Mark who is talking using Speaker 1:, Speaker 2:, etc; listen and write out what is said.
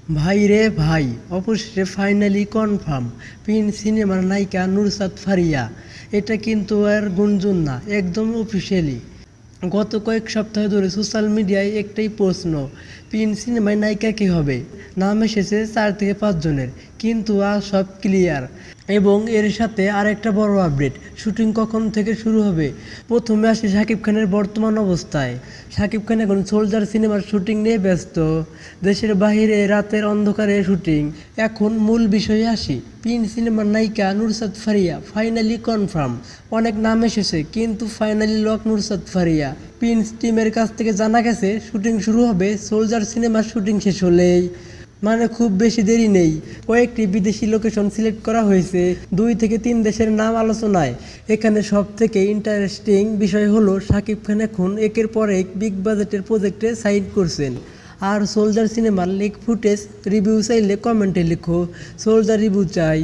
Speaker 1: ভাই রে ভাই, অবশেষে ফাইনালি কনফার্ম প্রিন্স সিনেমার নায়িকা নুসরাত ফারিয়া। এটা কিন্তু আর গুঞ্জন না, একদম অফিসিয়ালি। গত কয়েক সপ্তাহ ধরে সোশ্যাল মিডিয়ায় একটাই প্রশ্ন, প্রিন্স সিনেমায় নায়িকা কী হবে। নাম এসেছে 4 থেকে 5 জনের, কিন্তু আজ সব ক্লিয়ার। এবং এর সাথে আরেকটা বড় আপডেট, শুটিং কখন থেকে শুরু হবে। প্রথমে আসি শাকিব খানের বর্তমান অবস্থায়। শাকিব খান এখন সোলজার সিনেমার শুটিং নিয়ে ব্যস্ত। দেশের বাইরে রাতের অন্ধকারে শুটিং। এখন মূল বিষয়ে আসি, প্রিন্স সিনেমার নায়িকা নুসরাত ফারিয়া ফাইনালি কনফার্ম। অনেক নাম এসেছে, কিন্তু finally lock Nusrat Faria. Prince টিমের কাছ থেকে জানা গেছে শুটিং শুরু হবে সোলজার সিনেমার শুটিং শেষ হলেই। মানে খুব বেশি দেরি নেই। কয়েকটি বিদেশি লোকেশন সিলেক্ট করা হয়েছে, 2 থেকে 3 দেশের নাম আলোচনায়। এখানে সব থেকে ইন্টারেস্টিং বিষয় হলো শাকিব খান এখন একের পর এক বিগ বাজেটের প্রজেক্টে সাইন করছেন। আর সোলজার সিনেমার লিক ফুটেজ রিভিউ চাইলে কমেন্টে লিখো, সোলজার রিভিউ চাই।